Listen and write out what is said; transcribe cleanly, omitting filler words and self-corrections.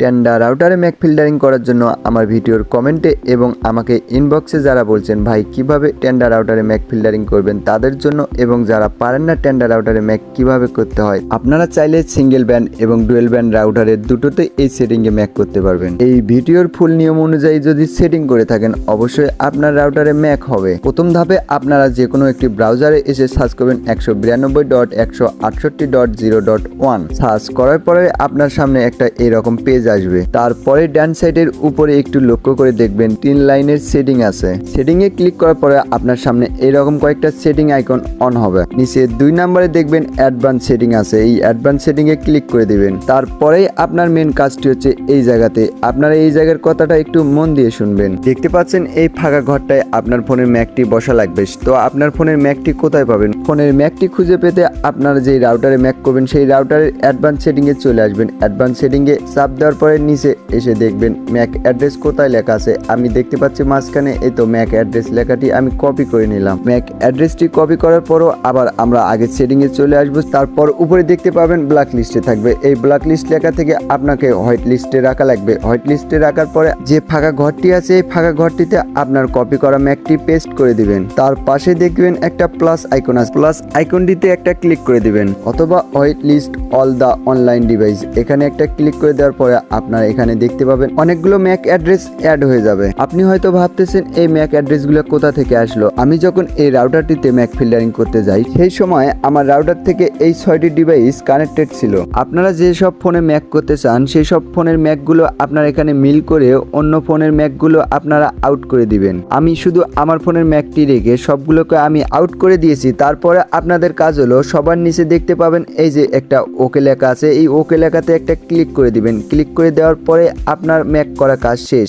Tenda রাউটারে Mac filtering করার জন্য আমার ভিডিওর কমেন্টে এবং আমাকে ইনবক্সে যারা বলছেন ভাই কিভাবে টেন্ডা রাউটারে ম্যাক ফিল্টারিং করবেন তাদের জন্য, এবং যারা পারেন না টেন্ডা রাউটারে ম্যাক কিভাবে করতে হয়, আপনারা চাইলে সিঙ্গেল ব্যান্ড এবং ডুয়েল ব্যান্ড রাউটারের দুটোতে এই সেটিংয়ে ম্যাক করতে পারবেন। এই ভিডিওর ফুল নিয়ম অনুযায়ী যদি সেটিং করে থাকেন অবশ্যই আপনার রাউটারে ম্যাক হবে। প্রথম ধাপে আপনারা যে কোনো একটি ব্রাউজারে এসে সার্চ করবেন 192.168.0.1। সার্চ করার পরে আপনার সামনে একটা এরকম পেজ আসবে। তারপরে ডান সাইডের উপরে একটু লক্ষ্য করে দেখবেন 3 লাইনের সেটিং আছে। সেটিং এ ক্লিক করার পরে আপনার সামনে এরকম কয়েকটা সেটিং আইকন অন হবে। নিচে 2 নম্বরে দেখবেন অ্যাডভান্স সেটিং আছে, এই অ্যাডভান্স সেটিং এ ক্লিক করে দিবেন। তারপরে আপনার মেন কাজটি হচ্ছে এই জায়গাতে আপনারা এই জায়গার কথাটা একটু মন দিয়ে শুনবেন। দেখতে পাচ্ছেন এই ফাঁকা ঘরটায় আপনার ফোনের ম্যাকটি বসা লাগবে। তো আপনার ফোনের ম্যাকটি কোথায় পাবেন? ফোনের ম্যাকটি খুঁজে পেতে আপনারা যে রাউটারে ম্যাক করবেন সেই রাউটারের অ্যাডভান্স সেটিং এ চলে আসবেন। অ্যাডভান্স সেটিং এ চাপ দেওয়ার পরে নিচে এসে দেখবেন ম্যাক অ্যাড্রেস কোথায় লেখা আছে। আমি দেখতে পাচ্ছি মাঝখানে এই তো ম্যাক অ্যাড্রেস লেখাটি আমি কপি করে নিলাম। ম্যাক অ্যাড্রেসটি কপি করার পরও আবার আমরা আগের সেটিং এ চলে আসবো। তারপর উপরে দেখতে পাবেন ব্ল্যাক লিস্টে থাকবে। এই ব্ল্যাক লিস্ট লেখা থেকে আপনাকে হোয়াইট লিস্টে রাখা লাগবে। হোয়াইট লিস্টে রাখার পরে যে ফাঁকা ঘরটি আছে এই ফাঁকা ঘরটিতে আপনার কপি করা ম্যাকটি পেস্ট করে দিবেন। তার পাশে দেখবেন একটা প্লাস আইকন আছে, প্লাস আইকনটিতে একটা ক্লিক করে দিবেন, অথবা white list all the online device এখানে একটা ক্লিক করে দেওয়ার পরে আপনার এখানে দেখতে পাবেন অনেকগুলো ম্যাক অ্যাড্রেস অ্যাড হয়ে যাবে। আপনি হয়তো ভাবতেছেন এই ম্যাক অ্যাড্রেসগুলো কোথা থেকে আসলো। আমি যখন এই রাউটারটিতে ম্যাক ফিল্টারিং করতে যাই সেই সময় আমার রাউটার থেকে এই 6টি ডিভাইস কানেক্টেড ছিল। আপনারা যে সব ফোনে ম্যাক করতে চান সেই সব ফোনের ম্যাকগুলো আপনার এখানে মিল করে অন্য ফোনের ম্যাকগুলো আপনারা আউট করে দিবেন। আমি শুধু আমার ফোনের ম্যাকটি রেখে সবগুলোকে আমি আউট করে দিয়েছি। তারপরে আপনাদের কাজ হলো সবার নিচে দেখতে পাবেন এই যে একটা ওকে লেখা আছে, এই ওকে লেখাতে একটা ক্লিক করে দিবেন। ক্লিক করে দেওয়ার পরে আপনার ম্যাক করা কাজ শেষ।